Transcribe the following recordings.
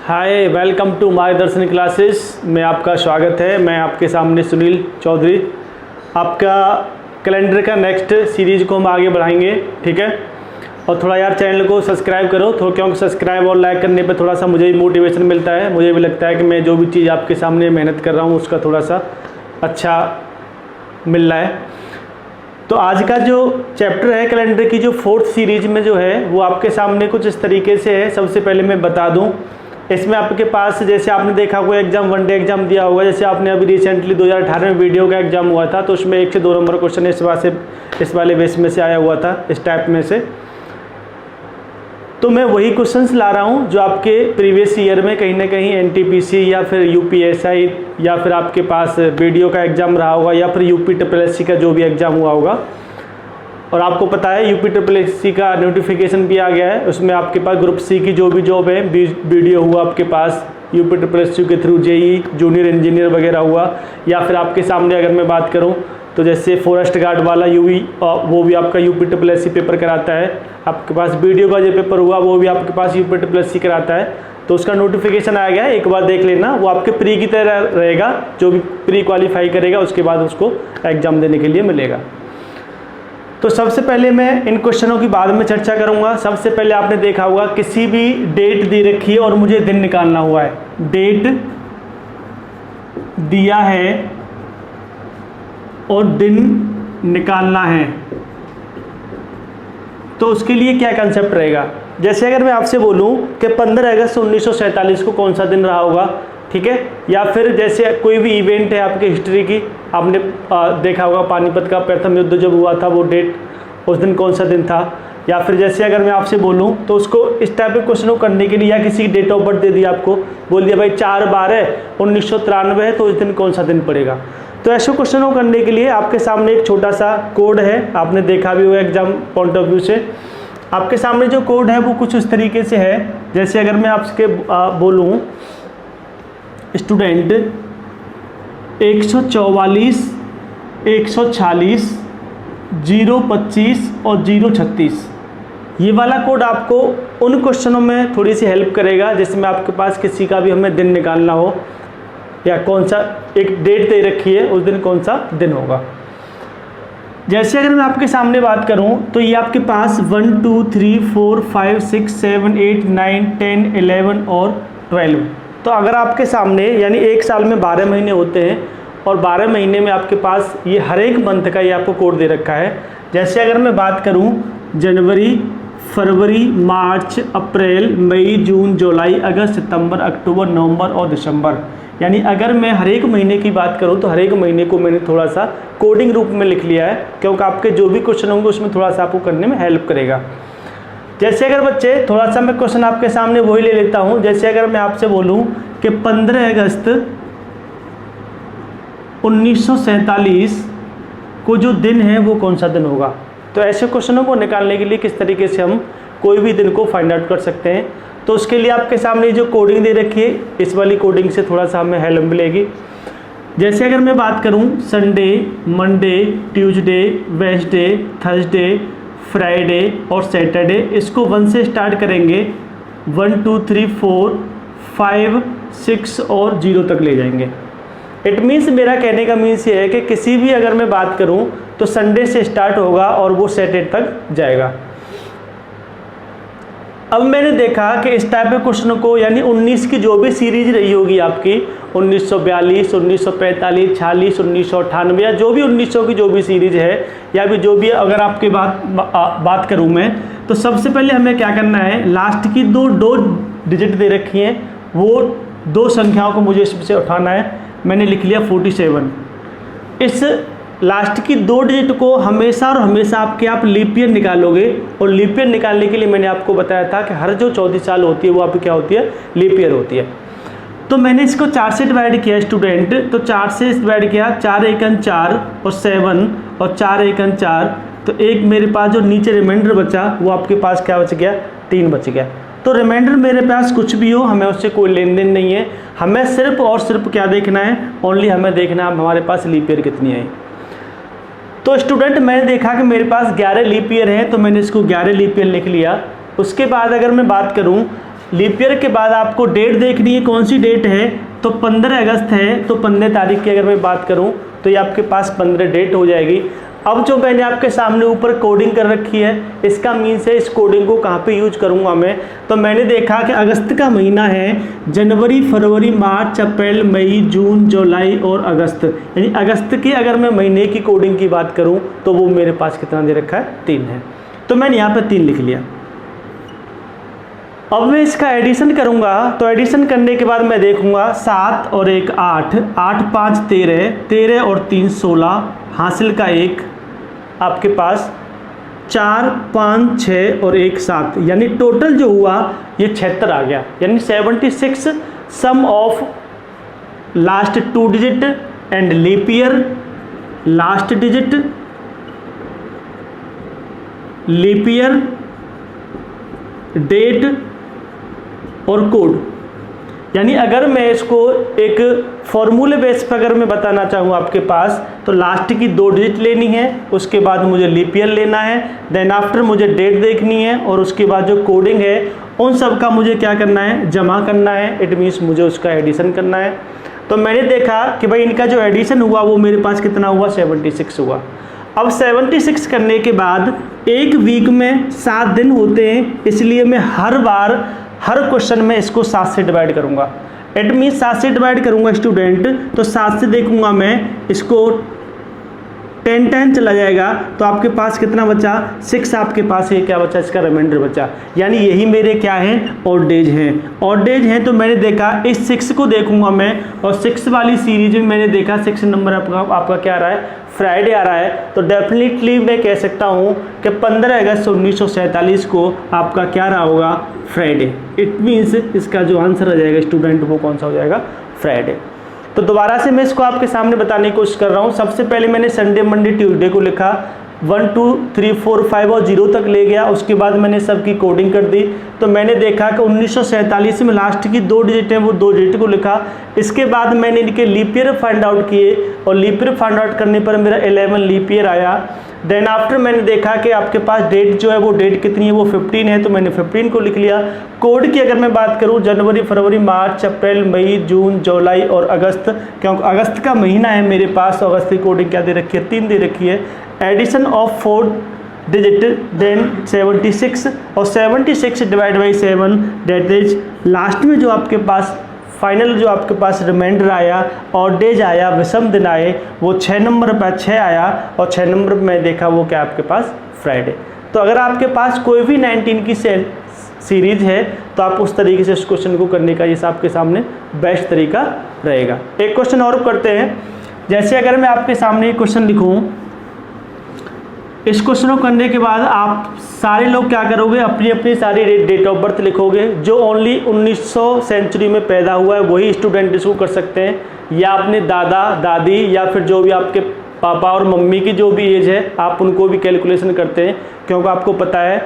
Hi, welcome to मार्गदर्शन classes में आपका स्वागत है। मैं आपके सामने सुनील चौधरी। आपका कैलेंडर का नेक्स्ट सीरीज को हम आगे बढ़ाएंगे, ठीक है। और थोड़ा यार चैनल को सब्सक्राइब करो, क्योंकि सब्सक्राइब और लाइक करने पे थोड़ा सा मुझे भी मोटिवेशन मिलता है। मुझे भी लगता है कि मैं जो भी चीज़ आपके सामने मेहनत कर रहा हूँ उसका थोड़ा सा अच्छा मिल रहा है। तो आज का जो चैप्टर है कैलेंडर की जो 4th सीरीज में जो है वो आपके सामने कुछ इस तरीके से है। सबसे पहले मैं बता दूं, इसमें आपके पास जैसे आपने देखा कोई एग्जाम 1 डे एग्जाम दिया होगा, जैसे आपने अभी रिसेंटली 2018 में वीडियो का एग्जाम हुआ था, तो उसमें 1 से 2 नंबर क्वेश्चन इस वाले बेस में से आया हुआ था, इस टाइप में से। तो मैं वही क्वेश्चंस ला रहा हूँ जो आपके प्रीवियस ईयर में कहीं ना कहीं NTPC या फिर UPSI या फिर आपके पास वीडियो का एग्ज़ाम रहा होगा या फिर UPSSC का जो भी एग्ज़ाम हुआ होगा। और आपको पता है UPSSC का नोटिफिकेशन भी आ गया है, उसमें आपके पास ग्रुप C की जो भी जॉब है वीडियो हुआ आपके पास UPSSC के थ्रू, JEE जूनियर इंजीनियर वगैरह हुआ, या फिर आपके सामने अगर मैं बात करूं तो जैसे फॉरेस्ट गार्ड वाला UV वो भी आपका UPSSC पेपर कराता है। आपके पास वीडियो का जो पेपर हुआ वो भी आपके पास UPSSC कराता है। तो उसका नोटिफिकेशन आ गया है, एक बार देख लेना। वो आपके प्री की तरह रहेगा, जो भी प्री क्वालिफाई करेगा उसके बाद उसको एग्ज़ाम देने के लिए मिलेगा। तो सबसे पहले मैं इन क्वेश्चनों की बाद में चर्चा करूंगा। सबसे पहले आपने देखा होगा किसी भी डेट दी रखी है और मुझे दिन निकालना हुआ है। डेट दिया है और दिन निकालना है, तो उसके लिए क्या कंसेप्ट रहेगा। जैसे अगर मैं आपसे बोलूं कि 15 अगस्त 1947 को कौन सा दिन रहा होगा, ठीक है। या फिर जैसे कोई भी इवेंट है आपकी हिस्ट्री की, आपने देखा होगा पानीपत का प्रथम युद्ध जब हुआ था वो डेट, उस दिन कौन सा दिन था। या फिर जैसे अगर मैं आपसे बोलूं तो उसको इस टाइप के क्वेश्चन को करने के लिए, या किसी डेट ऑफ बर्थ दे दिया आपको, बोल दिया भाई 4/12/1993 है, तो उस दिन कौन सा दिन पड़ेगा। तो ऐसे क्वेश्चन को करने के लिए आपके सामने एक छोटा सा कोड है, आपने देखा भी होगा एग्जाम पॉइंट ऑफ व्यू से। आपके सामने जो कोड है वो कुछ इस तरीके से है। जैसे अगर मैं आपसे बोलूँ स्टूडेंट 144, 146, 025 और 036, ये वाला कोड आपको उन क्वेश्चनों में थोड़ी सी हेल्प करेगा जिसमें आपके पास किसी का भी हमें दिन निकालना हो, या कौन सा एक डेट दे रखी है उस दिन कौन सा दिन होगा। जैसे अगर मैं आपके सामने बात करूं तो ये आपके पास 1 2 3 4 5 6 7 8 9 10 11 और 12। तो अगर आपके सामने यानी एक साल में 12 महीने होते हैं और 12 महीने में आपके पास ये हर एक मंथ का ये आपको कोड दे रखा है। जैसे अगर मैं बात करूं जनवरी, फरवरी, मार्च, अप्रैल, मई, जून, जुलाई, अगस्त, सितंबर, अक्टूबर, नवंबर और दिसंबर, यानी अगर मैं हर एक महीने की बात करूं तो हर एक महीने को मैंने थोड़ा सा कोडिंग रूप में लिख लिया है, क्योंकि आपके जो भी क्वेश्चन होंगे उसमें थोड़ा सा आपको करने में हेल्प करेगा। जैसे अगर बच्चे थोड़ा सा मैं क्वेश्चन आपके सामने वही ले लेता हूं। जैसे अगर मैं आपसे बोलूं कि 15 अगस्त 1947 को जो दिन है वो कौन सा दिन होगा। तो ऐसे क्वेश्चनों को निकालने के लिए किस तरीके से हम कोई भी दिन को फाइंड आउट कर सकते हैं, तो उसके लिए आपके सामने जो कोडिंग दे रखी है इस वाली कोडिंग से थोड़ा सा हमें हेल्प मिलेगी। जैसे अगर मैं बात करूं Sunday, Monday, Tuesday, Wednesday, Thursday, Friday और सैटरडे, इसको 1 से स्टार्ट करेंगे, 1 2 3 4 5 6 और 0 तक ले जाएंगे। इट मीन्स मेरा कहने का मीन्स ये है कि किसी भी अगर मैं बात करूं तो संडे से स्टार्ट होगा और वो सैटरडे तक जाएगा। अब मैंने देखा कि इस टाइप के क्वेश्चन को, यानी 19 की जो भी सीरीज रही होगी आपकी, 1942, 1945, 46, 1998 या जो भी 1900 की जो भी सीरीज है, या भी जो भी अगर आपकी बात करूं मैं, तो सबसे पहले हमें क्या करना है, लास्ट की दो डिजिट दे रखी हैं, वो 2 संख्याओं को मुझे इसमें से उठाना है। मैंने लिख लिया 47। इस लास्ट की 2 डिजिट को हमेशा और हमेशा आप लीप ईयर निकालोगे, और लीप ईयर निकालने के लिए मैंने आपको बताया था कि हर जो 34 साल होती है वो आपकी क्या होती है, लीप ईयर होती है। तो मैंने इसको 4 से डिवाइड किया स्टूडेंट, तो 4 से डिवाइड किया, 4 एकन 4 और 7 और 4 एकन 4, तो एक मेरे पास जो नीचे रिमाइंडर बचा वो आपके पास क्या बच गया, 3 बच गया। तो रिमाइंडर मेरे पास कुछ भी हो, हमें उससे कोई लेन देन नहीं है, हमें सिर्फ और सिर्फ क्या देखना है, ओनली हमें देखना है हमारे पास लीप ईयर कितनी है। तो स्टूडेंट मैंने देखा कि मेरे पास 11 लीप ईयर है, तो मैंने इसको 11 लीप ईयर लिख लिया। उसके बाद अगर मैं बात करूं लीप ईयर के बाद आपको डेट देखनी है, कौन सी डेट है, तो 15 अगस्त है, तो 15 तारीख की अगर मैं बात करूं तो ये आपके पास 15 डेट हो जाएगी। अब जो मैंने आपके सामने ऊपर कोडिंग कर रखी है, इसका मीन्स है इस कोडिंग को कहाँ पे यूज करूँगा मैं, तो मैंने देखा कि अगस्त का महीना है, जनवरी, फरवरी, मार्च, अप्रैल, मई, जून, जुलाई और अगस्त, यानी अगस्त के अगर मैं महीने की कोडिंग की बात करूँ तो वो मेरे पास कितना दे रखा है, 3 है, तो मैंने यहाँ पर 3 लिख लिया। अब मैं इसका एडिशन करूंगा, तो एडिशन करने के बाद मैं देखूंगा 7 और 1 8, 8 5 13, 13 और 3 16, हासिल का 1 आपके पास 4 5 6 और 1 7, यानी टोटल जो हुआ ये 76 आ गया, यानी 76 sum of last 2 digit and leap year, last digit, leap year, date और कोड। यानी अगर मैं इसको एक फॉर्मूले बेस पर अगर मैं बताना चाहूँ आपके पास, तो लास्ट की 2 डिजिट लेनी है, उसके बाद मुझे लीप ईयर लेना है, देन आफ्टर मुझे डेट देखनी है, और उसके बाद जो कोडिंग है उन सब का मुझे क्या करना है, जमा करना है, इट मीन्स मुझे उसका एडिशन करना है। तो मैंने देखा कि भाई इनका जो एडिशन हुआ वो मेरे पास कितना हुआ, 76 हुआ। अब 76 करने के बाद एक वीक में 7 दिन होते हैं, इसलिए मैं हर बार हर क्वेश्चन में इसको 7 से डिवाइड करूंगा, इट मीन्स 7 से डिवाइड करूंगा स्टूडेंट, तो 7 से देखूंगा मैं इसको 10 10 चला जाएगा, तो आपके पास कितना बचा, 6 आपके पास ये क्या बचा, इसका रिमाइंडर बचा, यानी यही मेरे क्या हैं, ऑड डेज हैं, ऑड डेज हैं। तो मैंने देखा इस 6 को देखूंगा मैं, और 6 वाली सीरीज में मैंने देखा 6 नंबर आपका क्या आ रहा है, फ्राइडे आ रहा है, तो डेफिनेटली मैं कह सकता हूँ कि 15 अगस्त 1947 को आपका क्या रहा होगा, फ्राइडे। इट मीन्स इसका जो आंसर आ जाएगा स्टूडेंट वो कौन सा हो जाएगा, फ्राइडे। तो दोबारा से मैं इसको आपके सामने बताने की कोशिश कर रहा हूँ। सबसे पहले मैंने संडे, मंडे, ट्यूसडे को लिखा, 1 2 3 4 5 और 0 तक ले गया, उसके बाद मैंने सबकी कोडिंग कर दी। तो मैंने देखा कि 1947 में लास्ट की 2 डिजिट हैं, वो 2 डिजिट को लिखा। इसके बाद मैंने इनके लीप ईयर फाइंड आउट किए, और लीप ईयर फाइंड आउट करने पर मेरा 11 लीप ईयर आया। देन आफ्टर मैंने देखा कि आपके पास डेट जो है वो डेट कितनी है, वो 15 है, तो मैंने 15 को लिख लिया। कोड की अगर मैं बात करूँ, जनवरी, फरवरी, मार्च, अप्रैल, मई, जून, जुलाई और अगस्त, क्योंकि अगस्त का महीना है मेरे पास, तो अगस्त की कोडिंग क्या दे रखी है, 3 दे रखी है। एडिशन ऑफ 4 डिजिट, देन 76, और 76 divide by 7, that is last में जो आपके पास फाइनल जो आपके पास रिमाइंडर आया, और डेज आया, विषम दिन आए, वो 6 नंबर पर 6 आया, और 6 नंबर पर मैं देखा वो क्या आपके पास, फ्राइडे। तो अगर आपके पास कोई भी 19 की सीरीज है तो आप उस तरीके से इस क्वेश्चन को करने का ये आपके सामने बेस्ट तरीका रहेगा। एक क्वेश्चन और करते हैं। जैसे अगर मैं आपके सामने एक क्वेश्चन लिखूँ, इस क्वेश्चन को करने के बाद आप सारे लोग क्या करोगे, अपनी अपनी सारी डेट ऑफ बर्थ लिखोगे। जो ओनली 1900 सेंचुरी में पैदा हुआ है वही स्टूडेंट इसको कर सकते हैं, या अपने दादा दादी या फिर जो भी आपके पापा और मम्मी की जो भी एज है आप उनको भी कैलकुलेशन करते हैं, क्योंकि आपको पता है,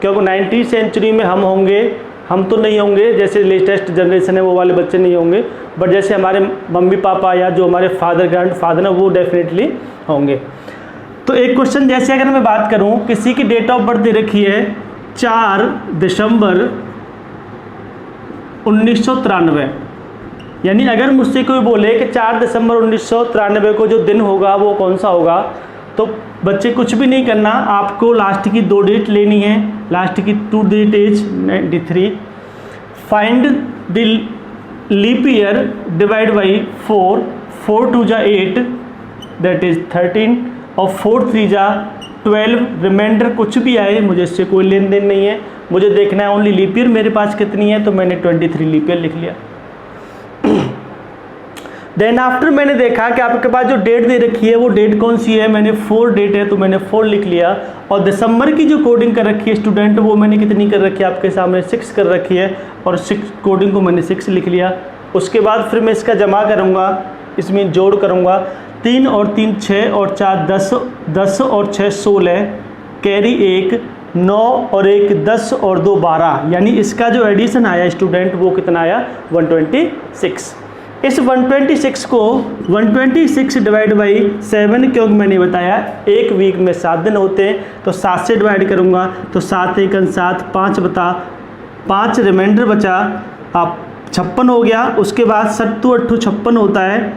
क्योंकि 19वीं सेंचुरी में हम होंगे, हम तो नहीं होंगे, जैसे लेटेस्ट जनरेशन है वो वाले बच्चे नहीं होंगे, बट जैसे हमारे मम्मी पापा या जो हमारे फादर ग्रैंड फादर है वो डेफिनेटली होंगे। तो एक क्वेश्चन जैसे अगर मैं बात करूं, किसी की डेट ऑफ बर्थ दे रखी है 4 दिसंबर 1993, यानी अगर मुझसे कोई बोले कि 4 दिसंबर 1993 को जो दिन होगा वो कौन सा होगा, तो बच्चे कुछ भी नहीं करना, आपको लास्ट की 2 डिजिट लेनी है, लास्ट की 2 digit is 93, find the leap year, divide by 4, 4 2 जा 8, दैट इज 13, और 4 3 जा 12, रिमाइंडर कुछ भी आए मुझे इससे कोई लेन देन नहीं है, मुझे देखना है ओनली लीप ईयर मेरे पास कितनी है, तो मैंने 23 लीप ईयर लिख लिया। देन आफ्टर मैंने देखा कि आपके पास जो डेट दे रखी है वो डेट कौन सी है, मैंने 4 डेट है तो मैंने 4 लिख लिया, और दिसंबर की जो कोडिंग कर रखी है स्टूडेंट वो मैंने कितनी कर रखी है आपके सामने 6 कर रखी है, और 6 कोडिंग को मैंने 6 लिख लिया। उसके बाद फिर मैं इसका जमा करूँगा, इसमें जोड़ करूँगा, 3 और 3 6 और 4 10, 10 और 6 16, कैरी 1, 9 और 1 10 और 2 12, यानी इसका जो एडिशन आया स्टूडेंट वो कितना आया 126। इस 126 को 126 डिवाइड बाई 7, क्योंकि मैंने बताया एक वीक में 7 दिन होते हैं, तो 7 से डिवाइड करूँगा तो 7 1 7, 5 बता 5 रिमाइंडर बचा, आप 56 हो गया। उसके बाद 7×8 = 56 होता है।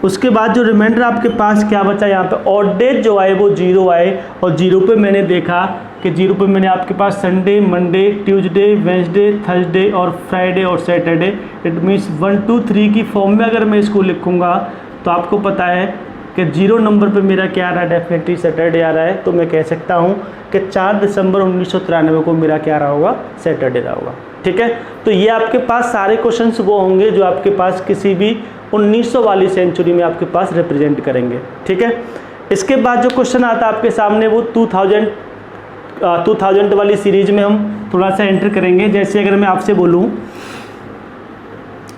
उसके बाद जो रिमाइंडर आपके पास क्या बचा यहाँ पे, ऑड डेज जो आए वो 0 आए, और 0 पे मैंने देखा कि 0 पे मैंने आपके पास Sunday, Monday, Tuesday, Wednesday, Thursday और फ्राइडे और सैटरडे। इट मीन्स 1 2 3 की फॉर्म में अगर मैं इसको लिखूँगा तो आपको पता है कि 0 नंबर पे मेरा क्या आ रहा है, डेफिनेटली सैटरडे आ रहा है। तो मैं कह सकता हूँ कि 4 दिसंबर 1993 को मेरा क्या रहा होगा, सैटरडे रहा होगा। ठीक है, तो ये आपके पास सारे क्वेश्चंस वो होंगे जो आपके पास किसी भी 1900 वाली सेंचुरी में आपके पास रिप्रेजेंट करेंगे। ठीक है, इसके बाद जो क्वेश्चन आता है आपके सामने वो 2000 वाली सीरीज में हम थोड़ा सा एंटर करेंगे। जैसे अगर मैं आपसे बोलूँ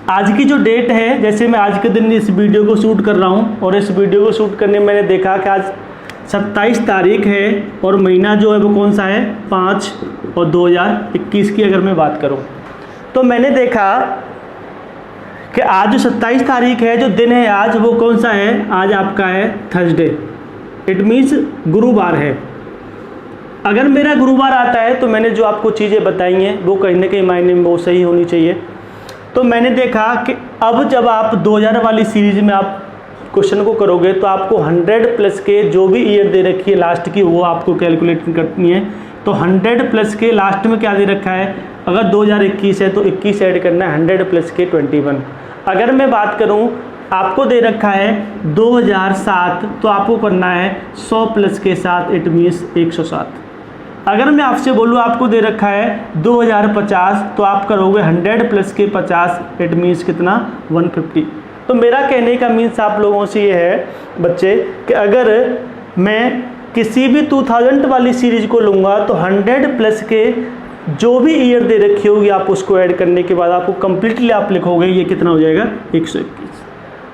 आज की जो डेट है, जैसे मैं आज के दिन इस वीडियो को शूट कर रहा हूँ, और इस वीडियो को शूट करने में मैंने देखा कि आज 27 तारीख है, और महीना जो है वो कौन सा है, 5 और 2021 की अगर मैं बात करूँ तो मैंने देखा कि आज जो 27 तारीख है, जो दिन है आज, वो कौन सा है, आज आपका है थर्सडे। इट मीन्स गुरुवार है। अगर मेरा गुरुवार आता है तो मैंने जो आपको चीज़ें बताई हैं वो कहीं ना कहीं मायने में वो सही होनी चाहिए। तो मैंने देखा कि अब जब आप 2000 वाली सीरीज में आप क्वेश्चन को करोगे तो आपको 100 प्लस के जो भी ईयर दे रखी है लास्ट की वो आपको कैलकुलेट करनी है। तो 100 प्लस के लास्ट में क्या दे रखा है, अगर 2021 है तो 21 ऐड करना है, 100 प्लस के 21। अगर मैं बात करूं आपको दे रखा है 2007 तो आपको करना है 100 प्लस के साथ, इट मीन्स 107। अगर मैं आपसे बोलूं आपको दे रखा है 2050 तो आप करोगे 100 प्लस के 50, इट मीन्स कितना, 150। तो मेरा कहने का मीन्स आप लोगों से ये है बच्चे कि अगर मैं किसी भी 2000 वाली सीरीज को लूँगा तो 100 प्लस के जो भी ईयर दे रखी होगी आप उसको ऐड करने के बाद आपको कंप्लीटली आप लिखोगे ये कितना हो जाएगा, 121।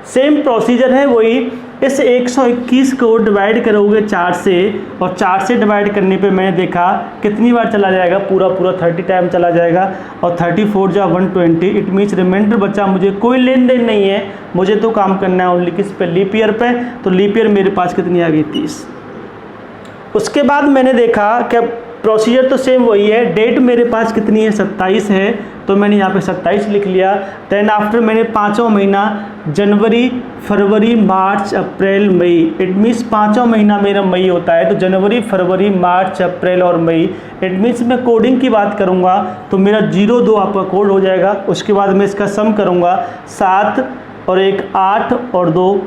सेम प्रोसीजर है वही। इस 121 को डिवाइड करोगे 4 से, और 4 से डिवाइड करने पे मैंने देखा कितनी बार चला जाएगा, पूरा 30 टाइम चला जाएगा, और 34 जा 120। इट मीन्स रिमाइंडर बचा, मुझे कोई लेन देन नहीं है, मुझे तो काम करना है ओनली किस पे, लीप ईयर पे। तो लीप ईयर मेरे पास कितनी आ गई, 30। उसके बाद मैंने देखा कि प्रोसीजर तो सेम वही है, डेट मेरे पास कितनी है, 27 है, तो मैंने यहाँ पे 27 लिख लिया। देन आफ्टर मैंने 5वां महीना जनवरी, फरवरी, मार्च, अप्रैल, मई। इट मीन्स 5वां महीना मेरा मई होता है, तो जनवरी, फरवरी, मार्च, अप्रैल और मई। इट मीन्स मैं कोडिंग की बात करूँगा तो मेरा 02 आपका कोड हो जाएगा। उसके बाद मैं इसका सम करूँगा, 7 और 1 8 और 2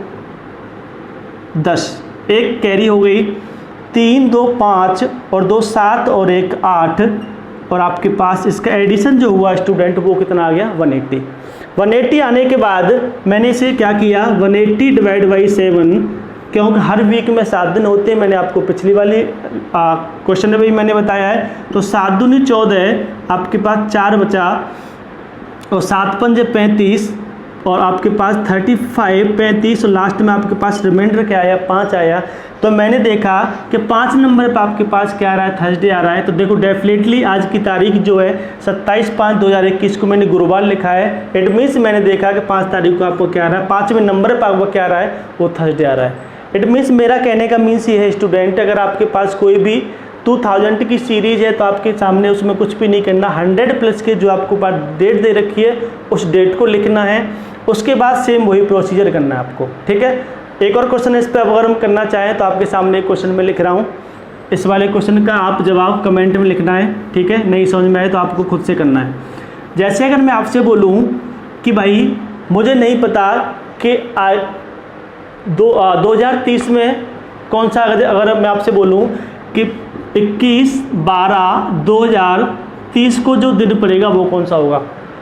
10, 1 कैरी हो गई, 3 2 5 और 2 7 और 1 8, और आपके पास इसका एडिशन जो हुआ स्टूडेंट वो कितना आ गया, 180। 180 आने के बाद मैंने इसे क्या किया, 180 डिवाइड बाई 7, क्योंकि हर वीक में 7 दिन होते हैं, मैंने आपको पिछली वाली क्वेश्चन में भी मैंने बताया है। तो 7 दूनी 14, आपके पास 4 बचा, और 7 पंजे 35, और आपके पास 35 35, और लास्ट में आपके पास रिमाइंडर क्या आया, 5 आया। तो मैंने देखा कि 5 नंबर पर आपके पास क्या आ रहा है, थर्सडे आ रहा है। तो देखो डेफिनेटली आज की तारीख जो है 27/5/2021 को मैंने गुरुवार लिखा है। इट मीन्स मैंने देखा कि 5 तारीख को आपको क्या आ रहा है, 5वें नंबर पर आपको क्या आ रहा है, वो थर्सडे आ रहा है। इट मीन्स मेरा कहने का मीन्स ये है स्टूडेंट, अगर आपके पास कोई भी 2000 की सीरीज है तो आपके सामने उसमें कुछ भी नहीं करना, 100 प्लस के जो आपको पास डेट दे रखी है उस डेट को लिखना है। उसके बाद सेम वही प्रोसीजर करना है आपको। ठीक है, एक और क्वेश्चन इस पर अगर हम करना चाहें तो आपके सामने एक क्वेश्चन में लिख रहा हूँ, इस वाले क्वेश्चन का आप जवाब कमेंट में लिखना है। ठीक है, नहीं समझ में आए तो आपको खुद से करना है। जैसे अगर मैं आपसे बोलूँ कि भाई मुझे नहीं पता कि 2030 में कौन सा, अगर मैं आपसे बोलूँ कि 21/12/2030 को जो दिन पड़ेगा वो कौन सा होगा,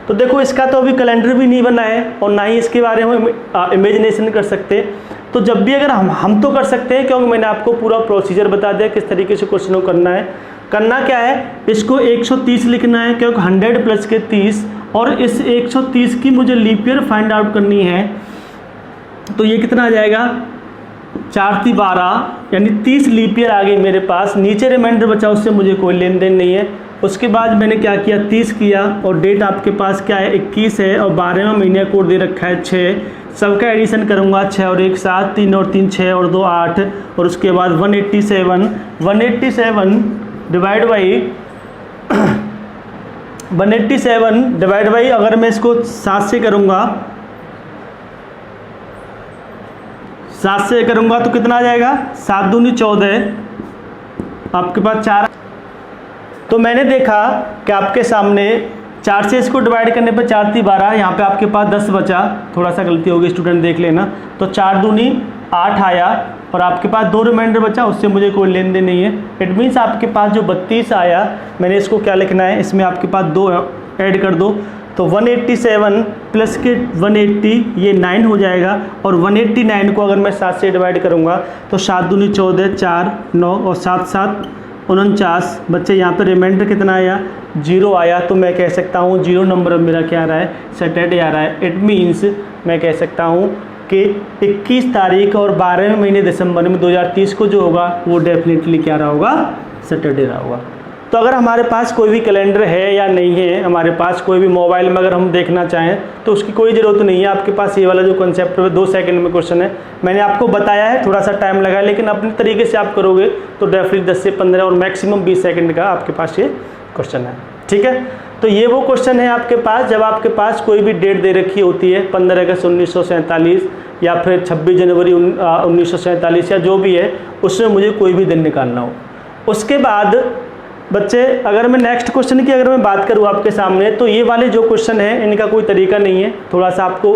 तो देखो इसका तो अभी कैलेंडर भी नहीं बना है और ना ही इसके बारे में इमेजिनेशन कर सकते। तो जब भी अगर हम तो कर सकते हैं, क्योंकि मैंने आपको पूरा प्रोसीजर बता दिया किस तरीके से क्वेश्चन को करना है। करना क्या है, इसको 130 लिखना है, क्योंकि 100 प्लस के 30, और इस 130 की मुझे लीप ईयर फाइंड आउट करनी है। तो ये कितना आ जाएगा, 4 × 12, यानी 30 लीप ईयर आ गई मेरे पास। नीचे रिमाइंडर बचा, उससे मुझे कोई लेन देन नहीं है। उसके बाद मैंने क्या किया, 30 किया, और डेट आपके पास क्या है, 21 है, और 12वां महीने कोड दे रखा है 6। सबका एडिशन करूँगा, 6 और 1 7, 3 और 3 6 और 2 8, और उसके बाद 187 डिवाइड बाई 187 डिवाइड बाई, अगर मैं इसको 7 से करूँगा, 7 से करूँगा तो कितना आ जाएगा, 7 दूनी 14, आपके पास 4। तो मैंने देखा कि आपके सामने 4 से इसको डिवाइड करने पर 4 × 12, यहाँ पे आपके पास 10 बचा, थोड़ा सा गलती होगी स्टूडेंट देख लेना। तो 4 दूनी 8 आया और आपके पास 2 रिमाइंडर बचा, उससे मुझे कोई लेन देन नहीं है। इट मीन्स आपके पास जो 32 आया, मैंने इसको क्या लिखना है, इसमें आपके पास 2 ऐड कर दो, तो 187 प्लस के 180 ये 9 हो जाएगा। और 189 को अगर मैं 7 से डिवाइड करूँगा तो 7 दूनी 14, 4 9 और 7 7 49 बच्चे। यहाँ पे रिमाइंडर कितना आया, 0 आया। तो मैं कह सकता हूँ 0 नंबर मेरा क्या आ रहा है, सैटरडे आ रहा है। इट मीन्स मैं कह सकता हूँ कि 21 तारीख और 12वें महीने दिसंबर में 2030 को जो होगा वो डेफिनेटली क्या रहा होगा, सैटरडे रहा होगा। तो अगर हमारे पास कोई भी कैलेंडर है या नहीं है, हमारे पास कोई भी मोबाइल में अगर हम देखना चाहें तो उसकी कोई ज़रूरत नहीं है। आपके पास ये वाला जो कॉन्सेप्ट है 2 सेकंड में क्वेश्चन है, मैंने आपको बताया है, थोड़ा सा टाइम लगा है, लेकिन अपने तरीके से आप करोगे तो डेफिनेटली 10 से 15 और मैक्सिमम 20 सेकंड का आपके पास ये क्वेश्चन है। ठीक है, तो ये वो क्वेश्चन है आपके पास जब आपके पास कोई भी डेट दे रखी होती है, 15 अगस्त 1947 या फिर 26 जनवरी 1947 या जो भी है, उसमें मुझे कोई भी दिन निकालना हो। उसके बाद बच्चे अगर मैं नेक्स्ट क्वेश्चन की अगर मैं बात करूँ आपके सामने, तो ये वाले जो क्वेश्चन हैं इनका कोई तरीका नहीं है, थोड़ा सा आपको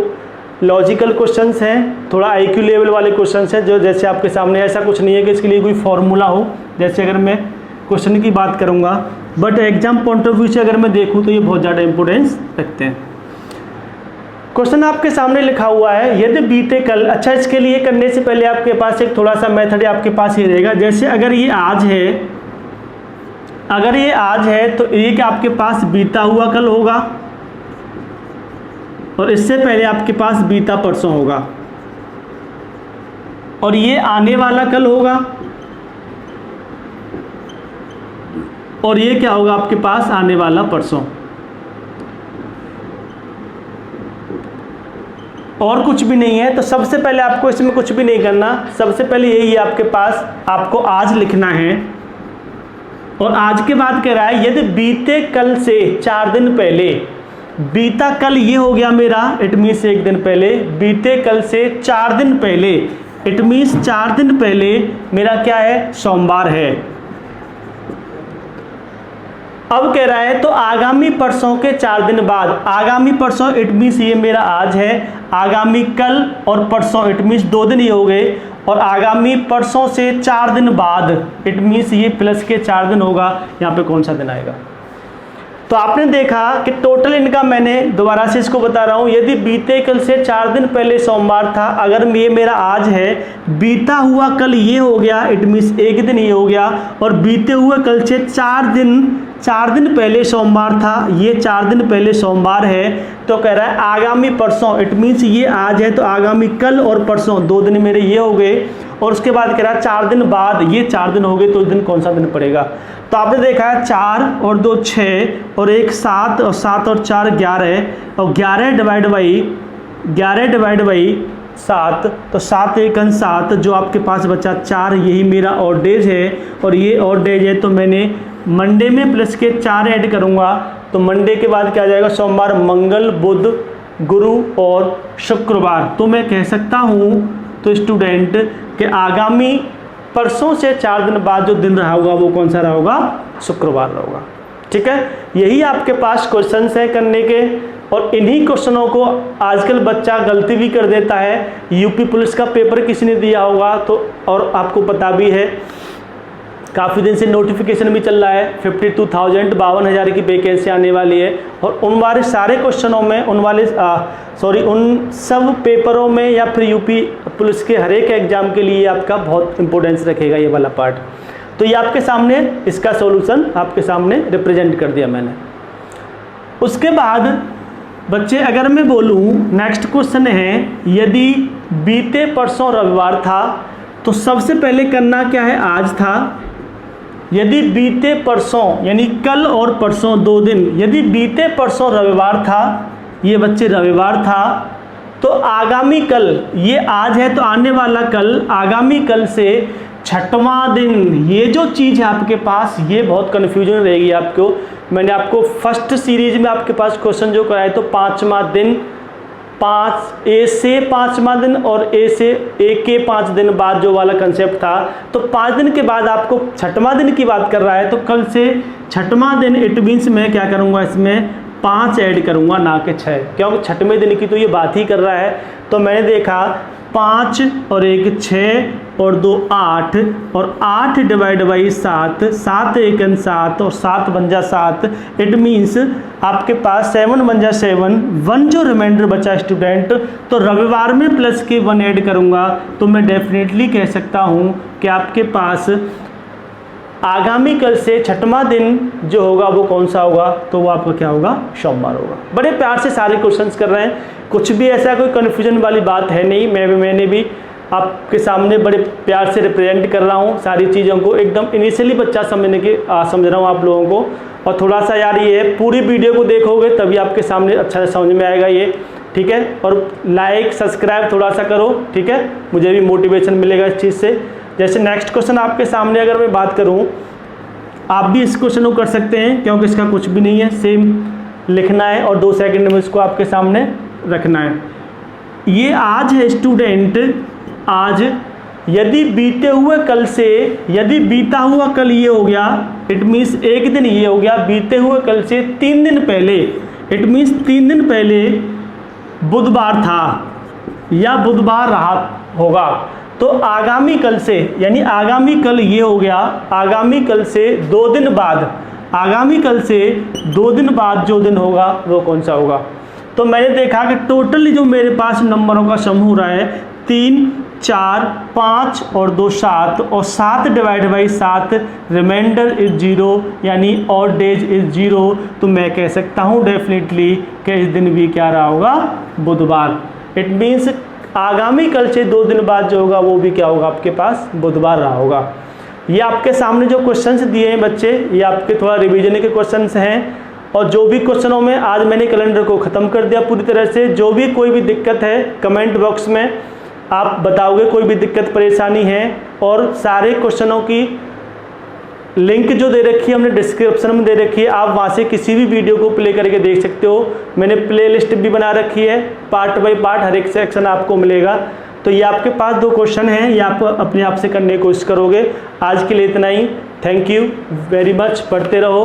लॉजिकल क्वेश्चंस हैं, थोड़ा IQ लेवल वाले क्वेश्चंस हैं, जो जैसे आपके सामने ऐसा कुछ नहीं है कि इसके लिए कोई फॉर्मूला हो। जैसे अगर मैं क्वेश्चन की बात करूँगा, but exam point of view से अगर मैं देखूँ तो ये बहुत ज़्यादा इंपॉर्टेंस रखते हैं। क्वेश्चन आपके सामने लिखा हुआ है, यदि बीते कल, अच्छा इसके लिए करने से पहले आपके पास एक थोड़ा सा मेथड आपके पास ये रहेगा। जैसे अगर ये आज है, अगर ये आज है तो ये क्या आपके पास बीता हुआ कल होगा, और इससे पहले आपके पास बीता परसों होगा, और ये आने वाला कल होगा, और ये क्या होगा आपके पास आने वाला परसों। और कुछ भी नहीं है। तो सबसे पहले आपको इसमें कुछ भी नहीं करना, सबसे पहले यही है आपके पास, आपको आज लिखना है। और आज के बाद कह रहा है यदि बीते कल से 4 दिन पहले, बीता कल ये हो गया मेरा, इट मीन्स 1 दिन पहले, बीते कल से 4 दिन पहले, इट मीन्स 4 दिन पहले मेरा क्या है, सोमवार है। अब कह रहा है तो आगामी परसों के 4 दिन बाद, आगामी परसों इट मीन्स ये मेरा आज है, आगामी कल और परसों इट मीन्स 2 दिन ये हो गए, और आगामी परसों से 4 दिन बाद इट मीन्स ये प्लस के 4 दिन होगा। यहाँ पे कौन सा दिन आएगा? तो आपने देखा कि टोटल इनका, मैंने दोबारा से इसको बता रहा हूँ, यदि बीते कल से 4 दिन पहले सोमवार था, अगर ये मेरा आज है, बीता हुआ कल ये हो गया, इट मीन्स 1 दिन ये हो गया, और बीते हुए कल से 4 दिन पहले सोमवार था, ये 4 दिन पहले सोमवार है। तो कह रहा है आगामी परसों, इट मीन्स ये आज है तो आगामी कल और परसों 2 दिन मेरे ये हो गए, और उसके बाद कह रहा है 4 दिन बाद ये 4 दिन हो गए, तो उस दिन कौन सा दिन पड़ेगा? तो आपने देखा है 4 और 2 6 और 1 7 और 7 और 4 11, और 11 डिवाइड बाई 7, तो 7 1 7, जो आपके पास बचा 4, यही मेरा ऑड डेज है। और ये ऑड डेज है तो मैंने मंडे में प्लस के 4 ऐड करूँगा, तो मंडे के बाद क्या आ जाएगा, सोमवार, मंगल, बुध, गुरु और शुक्रवार। तो मैं कह सकता हूँ तो स्टूडेंट के आगामी परसों से 4 दिन बाद जो दिन रहा होगा वो कौन सा रहा होगा, शुक्रवार रहा होगा। ठीक है, यही आपके पास क्वेश्चंस हैं करने के, और इन्हीं क्वेश्चनों को आजकल बच्चा गलती भी कर देता है। यूपी पुलिस का पेपर किसी ने दिया होगा तो, और आपको पता भी है काफ़ी दिन से नोटिफिकेशन भी चल रहा है, 52,000 52,000 की वैकेंसी आने वाली है, और उन वाले सारे क्वेश्चनों में उन सब पेपरों में या फिर यूपी पुलिस के हर एक एग्जाम के लिए आपका बहुत इंपॉर्टेंस रखेगा ये वाला पार्ट। तो ये आपके सामने इसका सॉल्यूशन आपके सामने रिप्रेजेंट कर दिया मैंने। उसके बाद बच्चे अगर मैं बोलूँ, नेक्स्ट क्वेश्चन है, यदि बीते परसों रविवार था तो सबसे पहले करना क्या है, आज था। यदि बीते परसों यानी कल और परसों 2 दिन, यदि बीते परसों रविवार था, ये बच्चे रविवार था, तो आगामी कल, ये आज है तो आने वाला कल, आगामी कल से 6वां दिन, ये जो चीज़ है आपके पास, ये बहुत कन्फ्यूजन रहेगी आपको मैंने आपको फर्स्ट सीरीज में आपके पास क्वेश्चन जो कराए तो 5वां दिन, 5 ए से 5वां दिन और ए के 5 दिन बाद जो वाला कंसेप्ट था, तो 5 दिन के बाद आपको 6वां दिन की बात कर रहा है, तो कल से 6वां दिन, इट मीन्स मैं क्या करूँगा इसमें 5 ऐड करूँगा ना कि 6, क्योंकि 6वें दिन की तो ये बात ही कर रहा है। तो मैंने देखा 5 और 1 6 और 2 8 और 8 डिवाइड बाई 7, 7 1 7 और 7 बन जा 7, इट मीन्स आपके पास 7 बन जा 7, 1 जो रिमाइंडर बचा स्टूडेंट, तो रविवार में प्लस के 1 ऐड करूँगा तो मैं डेफिनेटली कह सकता हूँ कि आपके पास आगामी कल से 6वां दिन जो होगा वो कौन सा होगा, तो वो आपका क्या होगा, सोमवार होगा। बड़े प्यार से सारे क्वेश्चंस कर रहे हैं, कुछ भी ऐसा कोई कन्फ्यूजन वाली बात है नहीं। मैंने भी आपके सामने बड़े प्यार से रिप्रेजेंट कर रहा हूँ सारी चीज़ों को, एकदम इनिशियली बच्चा समझ रहा हूँ आप लोगों को। और थोड़ा सा यार ये पूरी वीडियो को देखोगे तभी आपके सामने अच्छा से समझ में आएगा ये, ठीक है। और लाइक सब्सक्राइब थोड़ा सा करो, ठीक है, मुझे भी मोटिवेशन मिलेगा इस चीज़ से। जैसे नेक्स्ट क्वेश्चन आपके सामने अगर मैं बात करूं, आप भी इस क्वेश्चन को कर सकते हैं क्योंकि इसका कुछ भी नहीं है, सेम लिखना है और 2 सेकंड में इसको आपके सामने रखना है। ये आज है स्टूडेंट, आज यदि बीते हुए कल से, यदि बीता हुआ कल ये हो गया, इट मीन्स एक दिन ये हो गया, बीते हुए कल से 3 दिन पहले, इट मीन्स 3 दिन पहले बुधवार था या बुधवार रहा होगा, तो आगामी कल से, यानी आगामी कल ये हो गया, आगामी कल से 2 दिन बाद, आगामी कल से 2 दिन बाद जो दिन होगा वो कौन सा होगा। तो मैंने देखा कि टोटली जो मेरे पास नंबरों का समूह रहा है 3 4 5 और 2 7 और 7 डिवाइड बाई 7, रिमाइंडर इज 0 यानी और डेज इज 0, तो मैं कह सकता हूँ डेफिनेटली कि इस दिन भी क्या रहा होगा, बुधवार। इट मीन्स आगामी कल से 2 दिन बाद जो होगा वो भी क्या होगा, आपके पास बुधवार रहा होगा। ये आपके सामने जो क्वेश्चंस दिए हैं बच्चे, ये आपके थोड़ा रिवीजन के क्वेश्चंस हैं, और जो भी क्वेश्चनों में आज मैंने कैलेंडर को ख़त्म कर दिया पूरी तरह से। जो भी कोई भी दिक्कत है कमेंट बॉक्स में आप बताओगे, कोई भी दिक्कत परेशानी है, और सारे क्वेश्चनों की लिंक जो दे रखी है हमने डिस्क्रिप्शन में दे रखी है, आप वहाँ से किसी भी वीडियो को प्ले करके देख सकते हो। मैंने प्लेलिस्ट भी बना रखी है, पार्ट बाय पार्ट हर एक सेक्शन आपको मिलेगा। तो ये आपके पास 2 क्वेश्चन हैं, ये आप अपने आप से करने की कोशिश करोगे। आज के लिए इतना ही, थैंक यू वेरी मच, पढ़ते रहो।